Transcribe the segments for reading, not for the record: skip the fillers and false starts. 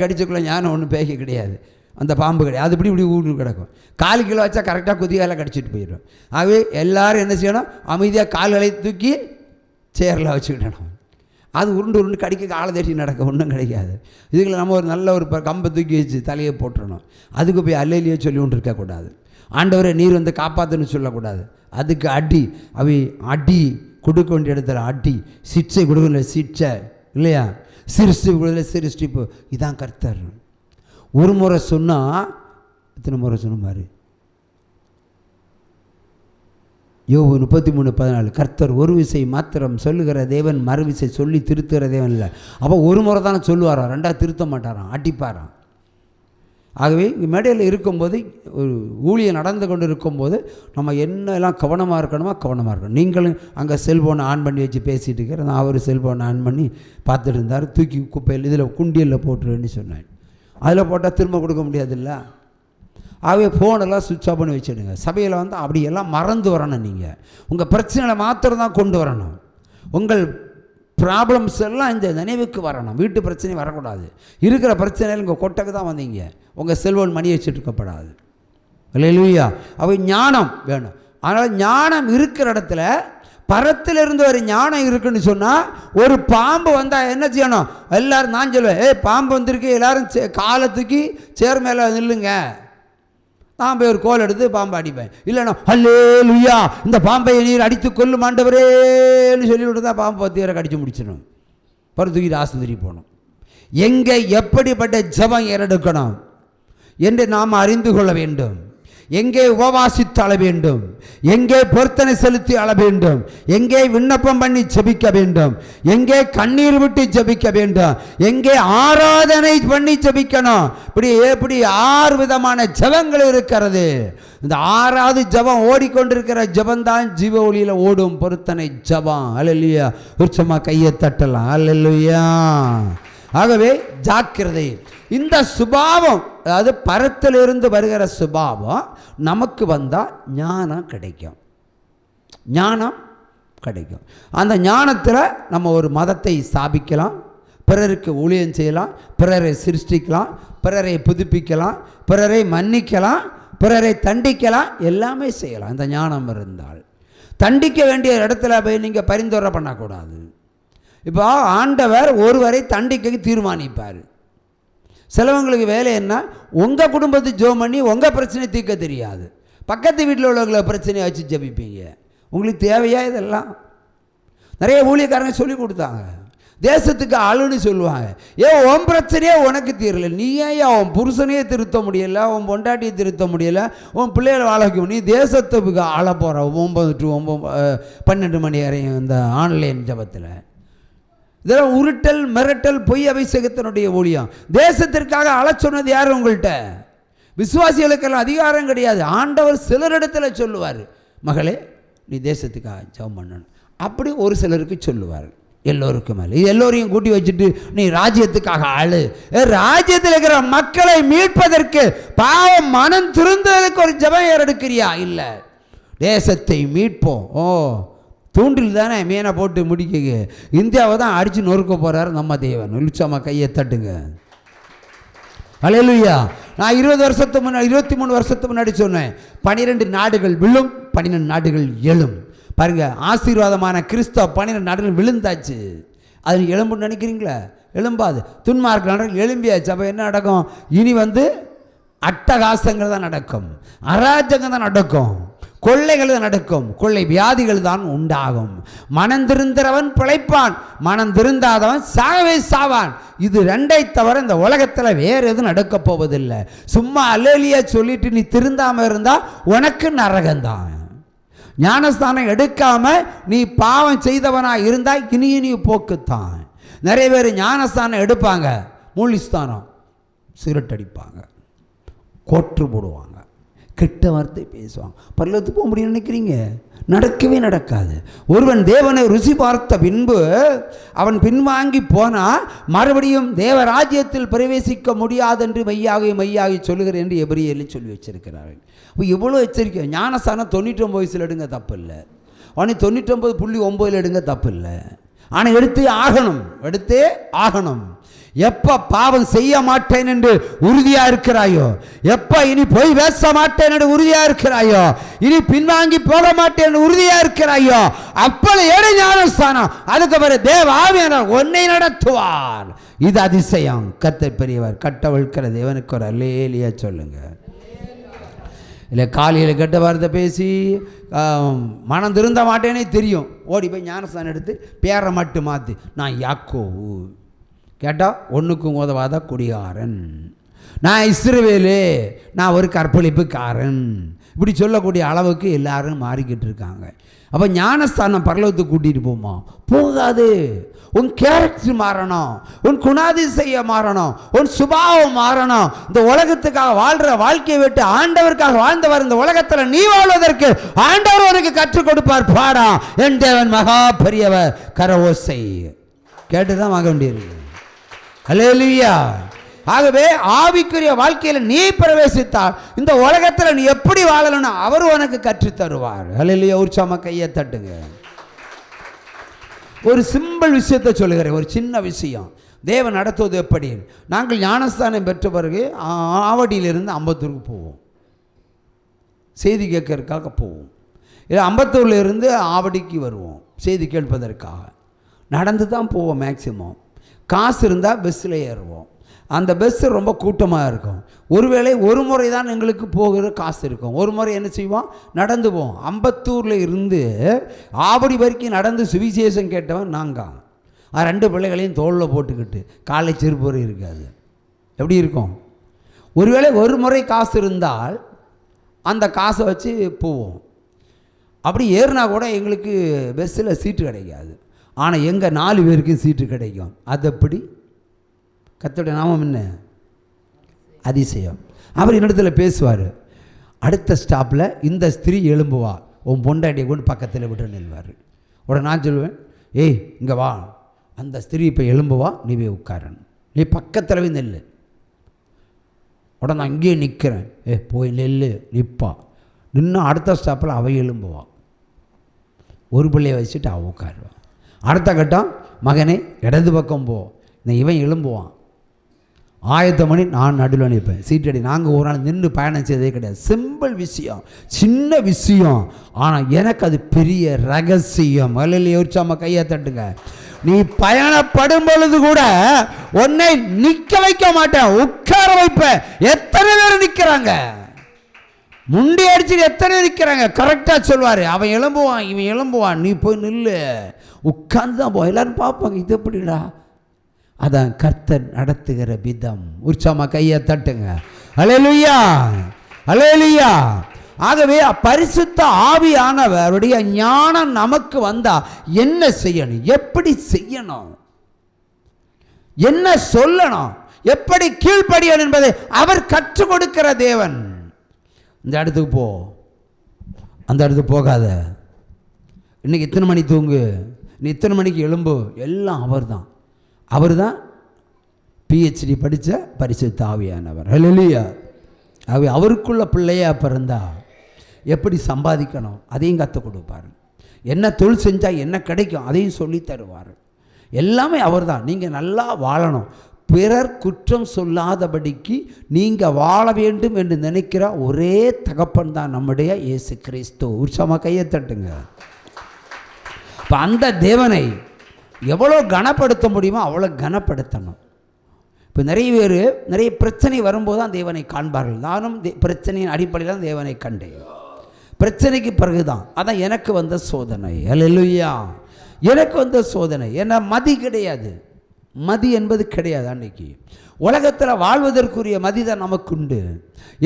கடிச்சுக்குள்ள ஞானம் ஒன்றும் பேய்க்க கிடையாது, அந்த பாம்பு கிடையாது. அது இப்படி ஊடு கிடக்கும். 4 கிலோ வச்சா கரெக்டாக குதிகால கடிச்சிட்டு போயிடும். ஆகவே எல்லோரும் என்ன செய்யணும், அமைதியாக கால்களை தூக்கி சேரில் வச்சுக்கிடணும். அது உருண்டு உருண்டு கடிக்க காலை தேடி நடக்க ஒன்றும் கிடைக்காது. இதுகளை நம்ம ஒரு நல்ல ஒரு கம்பை தூக்கி வச்சு தலையை போட்டுறணும். அதுக்கு போய் அல்லையிலேயே சொல்லி கொண்டு இருக்கக்கூடாது. ஆண்டவரை நீர் வந்து காப்பாற்றுன்னு சொல்லக்கூடாது. அதுக்கு அடி அடி கொடுக்க வேண்டிய இடத்துல அடி, சிக்ஷை கொடுக்கல சிக்ஷை இல்லையா, சிருஷ்டிப்பு கொடுக்கல சிருஷ்டிப்பு. இதான் கர்த்தர். ஒரு முறை சொன்னால் எத்தனை முறை சொன்ன மாதிரி யோபு 33:14 கர்த்தர் ஒரு விசை மாத்திரம் சொல்லுகிற தேவன் மறுவிசை சொல்லி திருத்துகிற தேவன் இல்லை. அப்போ ஒரு முறை தானே சொல்லுவாராம், 2ஆக திருத்த மாட்டாராம், அடிப்பாராம். ஆகவே இங்கே மேடையில் இருக்கும்போது ஒரு ஊழியம் நடந்து கொண்டு இருக்கும்போது நம்ம என்னெல்லாம் கவனமாக இருக்கணுமோ கவனமாக இருக்கணும். நீங்களும் அங்கே செல்ஃபோனை ஆன் பண்ணி வச்சு பேசிகிட்டு இருக்கிற, நான் அவர் செல்ஃபோனை ஆன் பண்ணி பார்த்துட்டு இருந்தார். தூக்கி குப்பையில் இதில் குண்டியலில் போட்டுருன்னு சொன்னேன். அதில் போட்டால் திரும்ப கொடுக்க முடியாதுல்ல. ஆகவே ஃபோனெல்லாம் சுவிட்ச் ஆஃப் பண்ணி வச்சுடுங்க. சபையில் வந்து அப்படியெல்லாம் மறந்து வரணும். நீங்கள் உங்கள் பிரச்சனைகளை மாத்திரம் தான் கொண்டு வரணும். உங்கள் ப்ராப்ளம்ஸ் எல்லாம் இந்த நினைவுக்கு வரணும். வீட்டு பிரச்சனை வரக்கூடாது. இருக்கிற பிரச்சனைகள் உங்கள் கொட்டைக்கு தான் வந்தீங்க. உங்கள் செல்வன் மணி வச்சுட்டு இருக்கப்படாது. அல்லேலூயா. அவை ஞானம் வேணும். அதனால் ஞானம் இருக்கிற இடத்துல பரத்திலிருந்து ஒரு ஞானம் இருக்குன்னு சொன்னால், ஒரு பாம்பு வந்தால் என்ன செய்யணும், எல்லோரும் நான் சொல்லுவேன், பாம்பு வந்திருக்கு, எல்லோரும் காலத்துக்கு சேர் மேலே நில்லுங்க. நான் போய் ஒரு கோல் எடுத்து பாம்பை அடிப்பேன். இல்லைன்னா அல்லேலூயா இந்த பாம்பை நீர் அடித்து கொல்லும் ஆண்டவரேன்னு சொல்லிவிட்டு தான் பாம்பு 10 பேரை கடிச்சு முடிச்சிடணும். பிறகு தூக்கிட்டு ஆஸ்பத்திரி போகணும். எங்கே எப்படிப்பட்ட ஜெபம் ஏறெடுக்கணும் என்று நாம் அறிந்து கொள்ள வேண்டும். எங்கே உபவாசித்து அழ வேண்டும், எங்கே பொருத்தனை செலுத்தி அழ வேண்டும், எங்கே விண்ணப்பம் பண்ணி ஜெபிக்க வேண்டும், எங்கே கண்ணீர் விட்டு ஜெபிக்க வேண்டும், எங்கே ஆராதனை பண்ணி ஜெபிக்கணும். இப்படி 6 விதமான ஜெபங்கள் இருக்கிறது. இந்த 6வது ஜெபம் ஓடிக்கொண்டிருக்கிற ஜெபந்தான் ஜீவ ஒளியில் ஓடும் பொருத்தனை ஜெபம். அல்லேலூயா. உற்சமா கையை தட்டலாம். அல்லேலூயா. ஆகவே ஜாக்கிரதை. இந்த சுபாவம், அதாவது பரத்திலிருந்து வருகிற சுபாவம் நமக்கு வந்தால் ஞானம் கிடைக்கும். ஞானம் கிடைக்கும். அந்த ஞானத்தில் நம்ம ஒரு மதத்தை ஸ்தாபிக்கலாம், பிறருக்கு ஊழியம் செய்யலாம், பிறரை சிருஷ்டிக்கலாம், பிறரை புதுப்பிக்கலாம், பிறரை மன்னிக்கலாம், பிறரை தண்டிக்கலாம், எல்லாமே செய்யலாம். இந்த ஞானம் இருந்தால் தண்டிக்க வேண்டிய இடத்துல போய் நீங்கள் பரிந்துரை பண்ணக்கூடாது. இப்போ ஆண்டவர் ஒருவரை தண்டிக்க தீர்மானிப்பார். சிலவங்களுக்கு வேலை என்ன, உங்கள் குடும்பத்தை ஜெபம் பண்ணி உங்கள் பிரச்சனை தீர்க்க தெரியாது, பக்கத்து வீட்டில் உள்ளவங்களை பிரச்சனையை வச்சு ஜெபிப்பீங்க. உங்களுக்கு தேவையா இதெல்லாம்? நிறைய ஊழியக்காரங்க சொல்லி கொடுத்தாங்க. தேசத்துக்கு ஆளுன்னு சொல்லுவாங்க. உன் பிரச்சனையே உனக்கு தீரலை, நீ ஏன் உன் புருஷனையே திருத்த முடியலை, உன் பொண்டாட்டியை திருத்த முடியலை, உன் பிள்ளைகளை வாழ வைக்க முடியும், தேசத்துக்கு ஆள போகிற 9 to 12 மணி வரையும் இந்த ஆன்லைன் ஜபத்தில். இதெல்லாம் உருட்டல் மிரட்டல் பொய் அபிஷேகத்தினுடைய ஊழியம். தேசத்திற்காக அழ சொன்னது யார்? உங்கள்கிட்ட விசுவாசிகளுக்கெல்லாம் அதிகாரம் கிடையாது. ஆண்டவர் சிலரிடத்தில் சொல்லுவார், மகளே நீ தேசத்துக்காக ஜெபம் பண்ணணும். அப்படி ஒரு சிலருக்கு சொல்லுவார். எல்லோருக்கும் மேலே எல்லோரையும் கூட்டி வச்சுட்டு நீ ராஜ்யத்துக்காக ஆளு. ராஜ்யத்தில் இருக்கிற மக்களை மீட்பதற்கு, பாவம் மனம் திருந்ததற்கு ஒரு ஜெபம் ஏறெடுக்கிறியா? இல்லை, தேசத்தை மீட்போம். தூண்டில் தானே மீனை போட்டு முடிக்க. இந்தியாவை தான் அடித்து நொறுக்க போகிறார் நம்ம தேவன். உற்சாகமா கையை தட்டுங்க. அல்லேலூயா. நான் 23 வருஷத்துக்கு முன்னாடி சொன்னேன், 12 நாடுகள் விழும், 12 நாடுகள் எழும். பாருங்க, ஆசீர்வாதமான கிறிஸ்தவ 12 நாடுகள் விழுந்தாச்சு. அது எழும்புன்னு நினைக்கிறீங்களா? எழும்பாது. துன்மார்க்க நாடுகள் எழும்பியாச்சு. அப்போ என்ன நடக்கும்? இனி அட்டகாசங்கள் தான் நடக்கும், அராஜகம் தான் நடக்கும், கொள்ளைகள் தான் நடக்கும், கொள்ளை வியாதிகள் தான் உண்டாகும். மனம் திருந்தவன் பிழைப்பான், மனம் திருந்தாதவன் சாகவே சாவான். இது 2ஐ தவிர இந்த உலகத்தில் வேறு எதுவும் நடக்க போவதில்லை. சும்மா அல்லேலூயா சொல்லிட்டு நீ திருந்தாமல் இருந்தால் உனக்கு நரகம்தான். ஞானஸ்தானம் எடுக்காம நீ பாவம் செய்தவனாக இருந்தால் இனி போக்குத்தான். நிறைய பேர் ஞானஸ்தானம் எடுப்பாங்க, மூலிஸ்தானம் சிகரெட் அடிப்பாங்க, கோற்று போடுவாங்க, கெட்ட வார்த்தை பேசுவாங்க. பரலோகத்துக்கு போக முடியும்னு நினைக்கிறீங்க? நடக்கவே நடக்காது. ஒருவன் தேவனை ருசி பார்த்த பின்பு அவன் பின்வாங்கி போனால் மறுபடியும் தேவராஜ்யத்தில் பிரவேசிக்க முடியாது என்று மெய்யாகி சொல்லுகிறேன் என்று எபிரேயரில் சொல்லி வச்சிருக்கிறார்கள். இப்போ எவ்வளோ எச்சரிக்கை. ஞானஸ்தானம் 99 வயசில் எடுங்க, தப்பு இல்லை. அவனை 99.9 எடுங்க, தப்பு இல்லை. ஆனால் எடுத்தே ஆகணும். எப்ப பாவம் செய்ய மாட்டேன் என்று உறுதியா இருக்கிறாயோ, எப்ப இனி போய் பேச மாட்டேன் என்று உறுதியா இருக்கிறாயோ, இனி பின்வாங்கி போக மாட்டேன் என்று உறுதியா இருக்கிறாயோ, அப்பொழுது ஏழு ஞானஸ்தானம். அதுக்கு பிறகு தேவ ஆவியானவர் உன்னை நடத்துவார். இது அதிசயம். கர்த்தர் பெரியவர். கட்டவிழ்க்கிற தேவனுக்கு ஒரு அல்லேலூயா சொல்லுங்க. இல்லை காலையில் கெட்ட வார்த்தை பேசி மனம் திருந்த மாட்டேனே தெரியும், ஓடி போய் ஞானஸ்தானம் எடுத்து பேரை மட்டும் மாற்றி நான் யாக்கோபு கேட்டால் ஒன்றுக்கும் உதவாத குடிகாரன், நான் இஸ்ரவேலு, நான் ஒரு கற்பழிப்புக்காரன், இப்படி சொல்லக்கூடிய அளவுக்கு எல்லாரும் மாறிக்கிட்டு இருக்காங்க. அப்போ ஞானஸ்தானம் பரலோகத்துக்கு கூட்டிகிட்டு போமா? போகாது. உன் கேரக்டர் மாறணும், உன் குணாதிசயம் மாறணும், உன் சுபாவம் மாறணும். இந்த உலகத்துக்காக வாழ்கிற வாழ்க்கையை விட்டு ஆண்டவருக்காக வாழ்ந்தவர் இந்த உலகத்தில் நீ வாழ்வதற்கு ஆண்டவர் உனக்கு கற்றுக் கொடுப்பார். பாடா என் தேவன் மகா பெரியவர். கரவோசை கேட்டுதான் வாங்க வேண்டியிருக்கு. அல்லேலூயா. ஆகவே ஆவிக்குரிய வாழ்க்கையில் நீ பிரவேசித்தால் இந்த உலகத்தில் நீ எப்படி வாழணும்னு அவர் உனக்கு கற்றுத் தருவார். அல்லேலூயா. உற்சாகமா கையை தட்டுங்க. ஒரு சிம்பிள் விஷயத்தை சொல்லுகிறேன், ஒரு சின்ன விஷயம். தேவன் நடத்துவது எப்படி? நாங்கள் ஞானஸ்தானம் பெற்ற பிறகு ஆவடியிலிருந்து அம்பத்தூருக்கு போவோம், செய்தி கேட்கறதுக்காக போவோம். இல்லை அம்பத்தூர்லேருந்து ஆவடிக்கு வருவோம் செய்தி கேட்பதற்காக. நடந்து தான் போவோம். மேக்சிமம் காசு இருந்தால் பஸ்ஸில் ஏறுவோம். அந்த பஸ்ஸு ரொம்ப கூட்டமாக இருக்கும். ஒருவேளை ஒரு முறை தான் எங்களுக்கு போகிற காசு இருக்கும். ஒரு முறை என்ன செய்வோம்? நடந்து போவோம். அம்பத்தூரில் இருந்து ஆவடி வரைக்கும் நடந்து சுவிசேஷம் கேட்டவன் நாங்கள். ரெண்டு பிள்ளைகளையும் தோளில் போட்டுக்கிட்டு காலை செருப்பு இருக்காது. எப்படி இருக்கும்? ஒருவேளை ஒரு முறை காசு இருந்தால் அந்த காசை வச்சு போவோம். அப்படி ஏறினா கூட எங்களுக்கு பஸ்ஸில் சீட்டு கிடைக்காது. ஆனால் எங்கள் 4 பேருக்கும் சீட்டு கிடைக்கும். அது எப்படி? கர்த்தருடைய நாமம் என்ன? அதிசயம். அவர் என்னிடத்தில் பேசுவார். அடுத்த ஸ்டாப்பில் இந்த ஸ்திரீ எழும்புவா, உன் பொண்டாட்டியை கொண்டு பக்கத்தில் விட்டு நில்வார். உடனே நான் சொல்லுவேன், ஏய் இங்கே வா, அந்த ஸ்திரீ இப்போ எழும்புவா, நீ போய் உட்காரன், நீ பக்கத்தில் போய் நெல். உடனே நான் அங்கேயே நிற்கிறேன். போய் நெல் நிற்பா. நின்று அடுத்த ஸ்டாப்பில் அவள் எழும்புவா, ஒரு பிள்ளையை வச்சுட்டு அவள் உட்காருவான். அடுத்த கட்டம், மகனே இடது பக்கம் போ, இவன் எழும்புவான். ஆயத்த மணி நான் நடுவில் நிற்பேன். சீட்டடி. நாங்கள் ஒரு நாள் நின்று பயணம் செய்ததே கிடையாது. சிம்பிள் விஷயம், சின்ன விஷயம், ஆனால் எனக்கு அது பெரிய ரகசியம். அல்லேலூயா. உற்சாகமா கையை தட்டுங்க. நீ பயணப்படும் பொழுது கூட உன்னை நிற்க வைக்க மாட்டேன், உட்கார வைப்பேன். எத்தனை பேர் நிற்கிறாங்க? முண்டி அடிச்சுட்டு எத்தனை நிற்கிறாங்க? கரெக்டாக சொல்வார். அவன் எழும்புவான், இவன் எழும்புவான், நீ போய் நில்லு, உட்கார்ந்து தான் போ. எல்லாரும் பார்ப்பாங்க, இது எப்படிடா? அதான் கர்த்தர் நடத்துகிற விதம். உற்சாகமா கையை தட்டுங்க. அல்லேலூயா, அல்லேலூயா. ஆகவே பரிசுத்த ஆவியானவருடைய ஞானம் நமக்கு வந்தா என்ன செய்யணும், எப்படி செய்யணும், என்ன சொல்லணும், எப்படி கீழ்ப்படியணும் என்பதை அவர் கற்றுக் கொடுக்கிற தேவன். இந்த இடத்துக்கு போ, அந்த இடத்துக்கு போகாத, இன்னைக்கு இத்தனை மணி தூங்கு, நீ இத்தனை மணிக்கு எழும்பு, எல்லாம் அவர் தான். அவர் தான் PhD படித்த பரிசுத்த ஆவியானவர். அல்லேலூயா. அவருக்குள்ள பிள்ளையா பிறந்தா எப்படி சம்பாதிக்கணும் அதையும் கற்றுக் கொடுப்பார். என்ன தொழில் செஞ்சால் என்ன கிடைக்கும் அதையும் சொல்லி தருவார். எல்லாமே அவர் தான். நீங்கள் நல்லா வாழணும், பிறர் குற்றம் சொல்லாதபடிக்கு நீங்கள் வாழ வேண்டும் என்று நினைக்கிற ஒரே தகப்பன் தான் நம்முடைய இயேசு கிறிஸ்து. உற்சாகமாக கையை தட்டுங்க. இப்போ அந்த தேவனை எவ்வளோ கனப்படுத்த முடியுமோ அவ்வளோ கனப்படுத்தணும். இப்போ நிறைய பேர் நிறைய பிரச்சனை வரும்போது தான் தேவனை காண்பார்கள். நானும் பிரச்சனையின் அடிப்படையில் தான் தேவனை கண்டேன். பிரச்சனைக்கு பிறகுதான் அதான் எனக்கு வந்த சோதனை. அல்லேலூயா. எனக்கு வந்த சோதனை என்ன? மதி கிடையாது, மதி என்பது கிடையாது. அன்னைக்கு உலகத்தில் வாழ்வதற்குரிய மதி தான் நமக்குண்டு.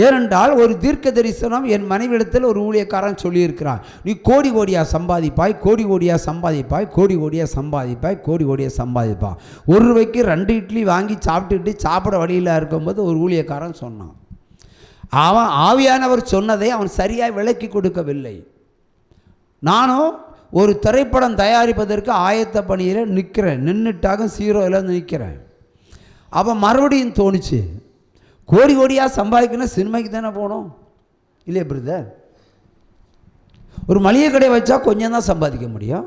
ஏனென்றால் ஒரு தீர்க்க தரிசனம் என் மனைவிடத்தில் ஒரு ஊழியக்காரன் சொல்லியிருக்கிறான், நீ கோடி கோடியாக சம்பாதிப்பாய், கோடி கோடியாக சம்பாதிப்பாய், கோடி கோடியாக சம்பாதிப்பாய், கோடி கோடியாக சம்பாதிப்பான். ஒரு ரூபாய்க்கு 2 இட்லி வாங்கி சாப்பிட்டுட்டு சாப்பிட வழியில் இருக்கும்போது ஒரு ஊழியக்காரன் சொன்னான். அவன் ஆவியானவர் சொன்னதை அவன் சரியாக விளக்கி கொடுக்கவில்லை. நானும் ஒரு திரைப்படம் தயாரிப்பதற்கு ஆயத்த பணியில் நிற்கிறேன், நின்றுட்டாக சீரோவில் நிற்கிறேன். அவன் மறுபடியும் தோணுச்சு, கோடி கோடியாக சம்பாதிக்கணும், சினிமாக்கு தானே போகணும் இல்லையா பிரதர்? ஒரு மளிகை கடை வச்சா கொஞ்சம் தான் சம்பாதிக்க முடியும்,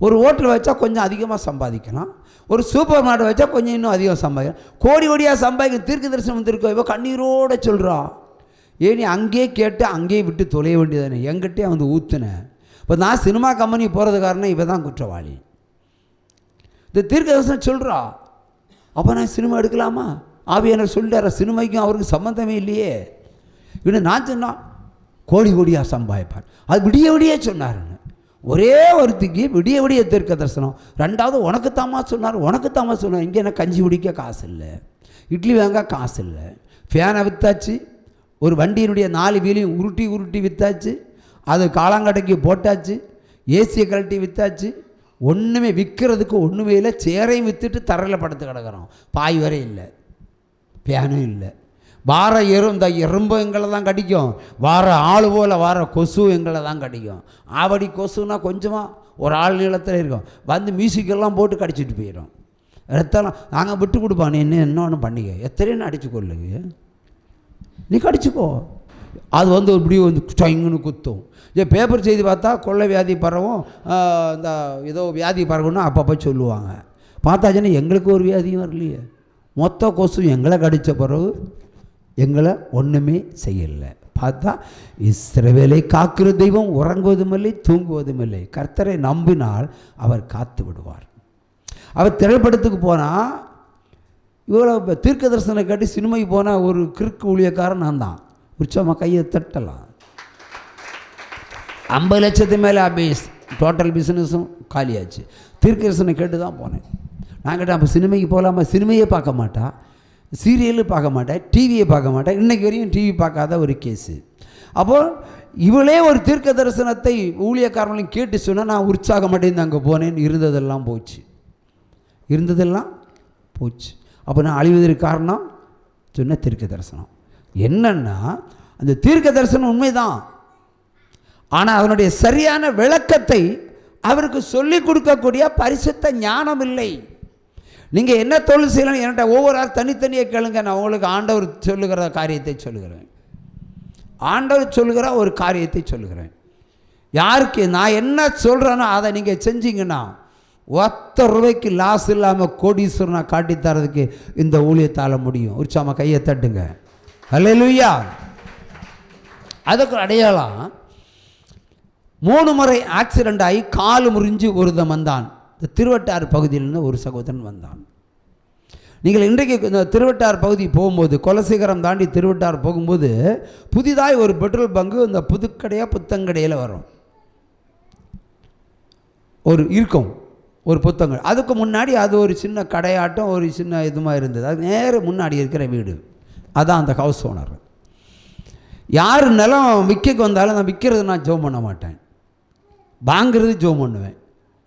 ஒரு ஹோட்டல் வச்சா கொஞ்சம் அதிகமாக சம்பாதிக்கலாம், ஒரு சூப்பர் மார்க்கெட் வச்சா கொஞ்சம் இன்னும் அதிகம் சம்பாதிக்கலாம். கோடி கோடியாக சம்பாதிக்க தீர்க்க தரிசனம் வந்திருக்கோம். இப்போ கண்ணீரோடு சொல்கிறான், ஏன் நீ அங்கேயே கேட்டு அங்கேயே விட்டு தொலைய வேண்டியதானே, என்கிட்டே வந்து ஊற்றுனேன். இப்போ நான் சினிமா கம்பெனி போகிறது காரணம் இவ தான் குற்றவாளி. இந்த தீர்க்க தரிசனம் சொல்கிறா. அப்போ நான் சினிமா எடுக்கலாமா? ஆவியானவர் சொல்லிட்டார, சினிமாக்கும் அவருக்கு சம்மந்தமே இல்லையே. இன்னும் நான் சொன்னான் கோடி கோடியாக சம்பாதிப்பார், அது விடிய விடிய சொன்னாருன்னு. ஒரே ஒருத்திக்கு விடிய விடிய தீர்க்க தரிசனம். ரெண்டாவது உனக்குத்தாமா சொன்னார், உனக்குத்தாமா சொன்னார். இங்கே என்ன கஞ்சி குடிக்க காசு இல்லை, இட்லி வாங்க காசு இல்லை, ஃபேனை விற்றாச்சு, ஒரு வண்டியினுடைய 4 வீலையும் உருட்டி உருட்டி விற்றாச்சு, அது காலாங்கடைக்கு போட்டாச்சு, ஏசியை கழட்டி விற்றாச்சு, ஒன்றுமே விற்கிறதுக்கு ஒன்றுமே இல்லை. சேரையும் விற்றுட்டு தரையில் படுத்து கிடக்கிறோம், பாய் வரை இல்லை, ஃபேனும் இல்லை. வார இந்த எறும்பு எங்களை தான் கடிக்கும், வார ஆள் போல் வார கொசு எங்களை தான் கடிக்கும். ஆவடி கொசுனா கொஞ்சமாக ஒரு ஆள் நீளத்தில் இருக்கும், வந்து மியூசிக்கெல்லாம் போட்டு கடிச்சிட்டு போயிடும். ரத்தம் நாங்கள் விட்டு கொடுப்பான், நீ இன்னொன்று பண்ணிக்க, எத்தனைன்னு அடிச்சு கொள்ளுங்க, நீ கடிச்சிக்கோ. அது வந்து இப்படி வந்து டொங்குன்னு குத்தும். பேப்பர் செய்தி பார்த்தா கொள்ளை வியாதி பரவும், இந்த ஏதோ வியாதி பரவுன்னு அப்பப்போ சொல்லுவாங்க. பார்த்தாச்சுன்னா எங்களுக்கு ஒரு வியாதியும் வரலையே, மொத்த கொசு எங்களை கடித்த பிறகு எங்களை ஒன்றுமே செய்யலை. பார்த்தா இஸ்ரவேலை காக்கிற தெய்வம் உறங்குவதும் இல்லை தூங்குவதும் இல்லை. கர்த்தரை நம்பினால் அவர் காத்து விடுவார். அவர் திரைப்படத்துக்கு போனால் இவ்வளோ தீர்க்க தரிசனம் கட்டி சினிமைக்கு போனால் ஒரு கிறுக்கு ஊழியக்காரன் நான் தான். உற்சவமாக கையை தட்டலாம். 50 லட்சத்து மேலே டோட்டல் பிஸ்னஸும் காலியாச்சு. தீர்க்க தரிசனம் கேட்டு தான் போனேன். நான் கேட்டேன், அப்போ சினிமைக்கு போகலாமா? சினிமையே பார்க்க மாட்டா, சீரியலும் பார்க்க மாட்டேன், டிவியை பார்க்க மாட்டேன். இன்றைக்கு வரையும் டிவி பார்க்காத ஒரு கேஸு. அப்போது இவளே ஒரு தீர்க்க தரிசனத்தை ஊழியக்காரங்களையும் கேட்டு சொன்னால் நான் உற்சாகம் அடைந்து அங்கே போனேன். இருந்ததெல்லாம் போச்சு, இருந்ததெல்லாம் போச்சு. அப்போ நான் அழிவதற்கு காரணம் சொன்ன தீர்க்க தரிசனம். என்னன்னா அந்த தீர்க்க தரிசனம் உண்மைதான், ஆனால் அதனுடைய சரியான விளக்கத்தை அவருக்கு சொல்லிக் கொடுக்கக்கூடிய பரிசுத்த ஞானம் இல்லை. நீங்கள் என்ன தொழில் செய்யலாம் என்கிட்ட ஒவ்வொரு ஆள் தனித்தனியாக கேளுங்க, நான் உங்களுக்கு ஆண்டவர் சொல்லுகிற காரியத்தை சொல்லுகிறேன். ஆண்டவர் சொல்லுகிற ஒரு காரியத்தை சொல்லுகிறேன். யாருக்கு நான் என்ன சொல்கிறேனோ அதை நீங்கள் செஞ்சீங்கன்னா ₹1 லாஸ் இல்லாமல் கோடீஸ்வரனை காட்டித்தரதுக்கு இந்த ஊழியத்தால் முடியும். உற்சாகமாக கையை தட்டுங்க. அல்லேலூயா. அதுக்கு அடையாளம் 3 முறை ஆக்சிடெண்ட் ஆகி கால் முறிஞ்சு ஒருத்தன் வந்தான். இந்த திருவட்டாறு பகுதியிலிருந்து ஒரு சகோதரன் வந்தான். நீங்கள் இன்றைக்கு இந்த திருவட்டாறு பகுதி போகும்போது, கொலசேகரம் தாண்டி திருவட்டாறு போகும்போது புதிதாய் ஒரு பெட்ரோல் பங்கு இந்த புதுக்கடையாக புத்தங்கடையில் வரும், ஒரு இருக்கும் ஒரு புத்தகங்கள். அதுக்கு முன்னாடி அது ஒரு சின்ன கடையாட்டம், ஒரு சின்ன இதுமாக இருந்தது. அது நேர முன்னாடி இருக்கிற வீடு, அதான் அந்த ஹவுஸ் ஓனர். யார் நிலம் விற்கக்கு வந்தாலும் நான் விற்கிறது நான் ஜோம் பண்ண மாட்டேன், வாங்கிறது ஜோம் பண்ணுவேன்.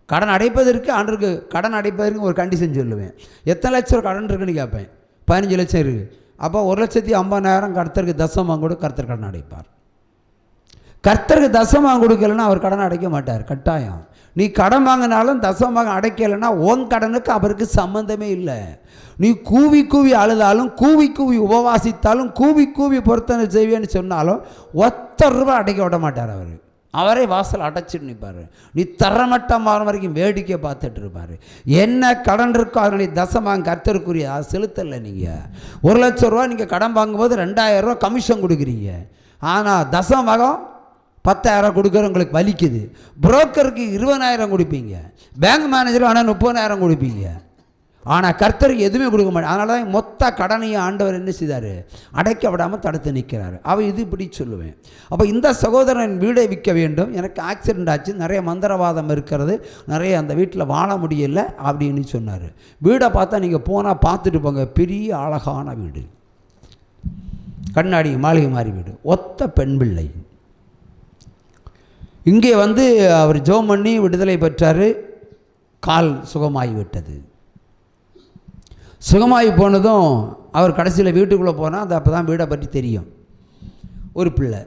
கடன் அடைப்பதற்கு ஆண்டருக்கு கடன் அடைப்பதற்கு ஒரு கண்டிஷன் சொல்லுவேன். எத்தனை லட்சம் கடன் இருக்குன்னு கேட்பேன். 15 லட்சம் இருக்குது. அப்போ 1,50,000 கர்த்தருக்கு தசமாக கூட கர்த்தர் கடன் அடைப்பார். கர்த்தருக்கு தசமாக கொடுக்கலன்னா அவர் கடன் அடைக்க மாட்டார். கட்டாயம் நீ கடன் வாங்கினாலும் தசமாக அடைக்கலைன்னா உன் கடனுக்கு அவருக்கு சம்மந்தமே இல்லை. நீ கூவி கூவி அழுதாலும், கூவி கூவி உபவாசித்தாலும், கூவி கூவி பொருத்தனை செய்வேன்னு சொன்னாலும் ₹1 அடைக்க விட மாட்டார். அவரே வாசல் அடைச்சிட்டு நிற்பார். நீ தரமட்டம் மாற வரைக்கும் வேடிக்கை பார்த்துட்டு இருப்பார். என்ன கடன் இருக்கோ அதனுடைய தசமாக கர்த்தருக்குரிய செலுத்தலை. நீங்கள் ₹1,00,000 நீங்கள் கடன் வாங்கும்போது ₹2,000 கமிஷன் கொடுக்குறீங்க. ஆனால் தசமகம் 10,000 கொடுக்குறவங்களுக்கு வலிக்குது. புரோக்கருக்கு 20,000 கொடுப்பீங்க, பேங்க் மேனேஜர் ஆனால் 30,000 கொடுப்பீங்க. ஆனால் கர்த்தருக்கு எதுவுமே கொடுக்க மாட்டேன். அதனால தான் மொத்த கடனையும் ஆண்டவர் என்ன செய்தார், அடைக்க விடாமல் தடுத்து நிற்கிறார். அவள் இது இப்படி சொல்லுவேன். அப்போ இந்த சகோதரன் வீடை விற்க வேண்டும், எனக்கு ஆக்சிடெண்ட் ஆச்சு, நிறைய மந்திரவாதம் இருக்கிறது, நிறைய அந்த வீட்டில் வாழ முடியலை அப்படின்னு சொன்னார். வீடை பார்த்தா நீங்கள் போனால் பார்த்துட்டு போங்க, பெரிய அழகான வீடு, கண்ணாடி மாளிகை மாதிரி வீடு, ஒத்த பெண் பிள்ளை. இங்கே வந்து அவர் ஜெபம் பண்ணி விடுதலை பெற்றார். கால் சுகமாகிவிட்டது. சுகமாகி போனதும் அவர் கடைசியில் வீட்டுக்குள்ளே போனால் அது அப்போ தான் வீடை பற்றி தெரியும். ஒரு பிள்ளை,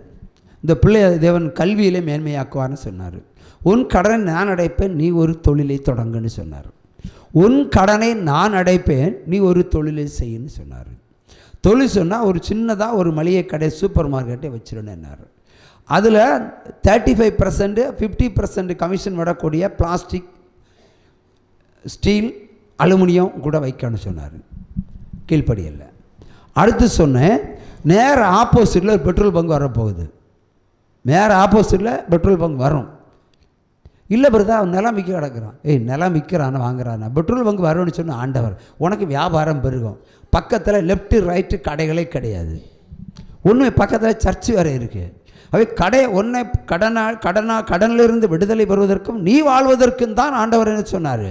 இந்த பிள்ளை தேவன் கல்வியிலே மேன்மையாக்குவார்னு சொன்னார். உன் கடனை நான் அடைப்பேன், நீ ஒரு தொழிலை தொடங்குன்னு சொன்னார். உன் கடனை நான் அடைப்பேன், நீ ஒரு தொழிலை செய்யுன்னு சொன்னார். தொழில் சொன்னால் ஒரு சின்னதாக ஒரு மளிகை கடை, சூப்பர் மார்க்கெட்டை வச்சிடணுன்னாரு. அதில் 35% 50% கமிஷன் விடக்கூடிய பிளாஸ்டிக் ஸ்டீல் அலுமினியம் கூட வைக்கணும்னு சொன்னார். கீழ்ப்படியலை. அடுத்து சொன்னேன், நேர ஆப்போசிட்டில் பெட்ரோல் பங்க் வரப்போகுது. நேர ஆப்போசிட்டில் பெட்ரோல் பங்க் வரும். இல்லை பிரதா, அவன் நிலம் விற்க கிடக்கிறான். நிலம் விற்கிறான் வாங்குறான், பெட்ரோல் பங்க் வரும்னு சொன்ன ஆண்டவர், உனக்கு வியாபாரம் பெருகும். பக்கத்தில் லெஃப்ட்டு ரைட்டு கடைகளே கிடையாது. ஒன்று பக்கத்தில் சர்ச்சு வேறு இருக்குது. அவை கடை ஒன்றை கடனிலிருந்து விடுதலை பெறுவதற்கும் நீ வாழ்வதற்கும் தான் ஆண்டவர் என்ன சொன்னார்,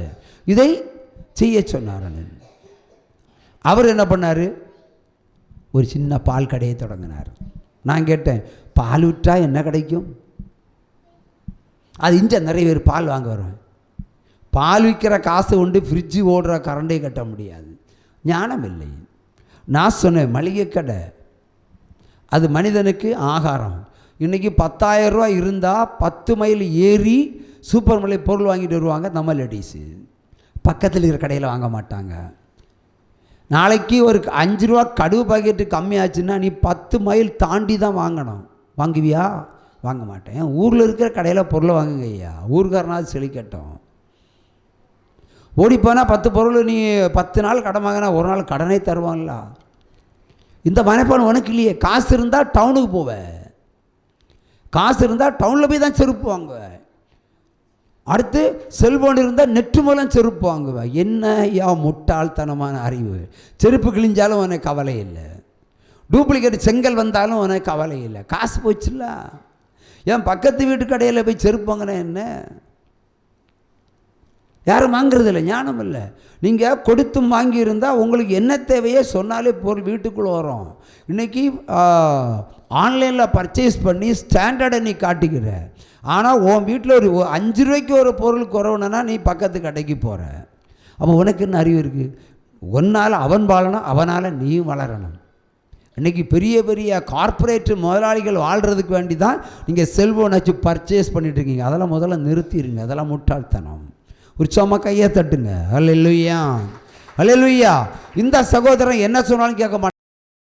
இதை செய்ய சொன்னார். அவர் என்ன பண்ணார், ஒரு சின்ன பால் கடையை தொடங்கினார். நான் கேட்டேன், பால் விற்றா என்ன கிடைக்கும்? அது இங்கே நிறைய பேர் பால் வாங்க வருவேன். பால் விற்கிற காசு உண்டு, ஃப்ரிட்ஜு ஓடுற கரண்டே கட்ட முடியாது. ஞானம் இல்லை. நான் சொன்னேன், மளிகை கடை அது மனிதனுக்கு ஆகாரம். இன்றைக்கி 10,000 ரூபா இருந்தால் 10 மைல் ஏறி சூப்பர் மலை பொருள் வாங்கிட்டு வருவாங்க நம்ம லேடிஸு. பக்கத்தில் இருக்கிற கடையில் வாங்க மாட்டாங்க. நாளைக்கு ஒரு 5 ரூபா கடுகு பாக்கெட்டு கம்மியாச்சுன்னா நீ 10 மைல் தாண்டி தான் வாங்கணும். வாங்குவியா? வாங்க மாட்டேன். ஊரில் இருக்கிற கடையில் பொருளை வாங்குங்க ஐயா, ஊருக்காரனாவது செழிக்கட்டும். ஓடிப்போனால் 10 பொருள் நீ 10 நாள் கடன் வாங்கினா ஒரு நாள் கடனே தருவாங்களா? இந்த மனைப்பான் உனக்கு இல்லையே. காசு இருந்தால் டவுனுக்கு போவேன், காசு இருந்தால் டவுனில் போய் தான் செருப்பு வாங்குவேன். அடுத்து செல்போன் இருந்தால் நெட்டு மூலம் செருப்பு வாங்குவேன். என்ன ஐயா முட்டாள்தனமான அறிவு! செருப்பு கிழிஞ்சாலும் உனக்கு கவலை இல்லை, டூப்ளிகேட் செங்கல் வந்தாலும் உனக்கு கவலை இல்லை. காசு போச்சுல்ல. ஏன் பக்கத்து வீட்டு கடையில் போய் செருப்பு வாங்கினா என்ன? யாரும் வாங்கிறது இல்லை, ஞானம் இல்லை. நீங்கள் கொடுத்தும் வாங்கியிருந்தால் உங்களுக்கு என்ன தேவையோ சொன்னாலே பொருள் வீட்டுக்குள்ளே வரும். இன்றைக்கி ஆன்லைனில் பர்ச்சேஸ் பண்ணி ஸ்டாண்டர்டை நீ காட்டிக்கிற. ஆனால் உன் வீட்டில் ஒரு 5 ரூபாய்க்கு ஒரு பொருள் குறவுனா நீ பக்கத்து கடைக்கு போகிற. அப்போ உனக்கு என்ன அறிவு இருக்குது? ஒன்னால் அவன் வாழணும், அவனால் நீயும் வளரணும். இன்றைக்கி பெரிய பெரிய கார்ப்பரேட் முதலாளிகள் வாழ்கிறதுக்கு வேண்டி தான் நீங்கள் செல்ஃபோனை வச்சு பர்ச்சேஸ் பண்ணிட்டுருக்கீங்க. அதெல்லாம் முதல்ல நிறுத்திடுங்க. அதெல்லாம் முட்டாள்தனம். உற்சாகமாக கையை தட்டுங்க. அல்லேலூயா, அல்லேலூயா. இந்த சகோதரன் என்ன சொன்னாலும் கேட்க மாட்டான்.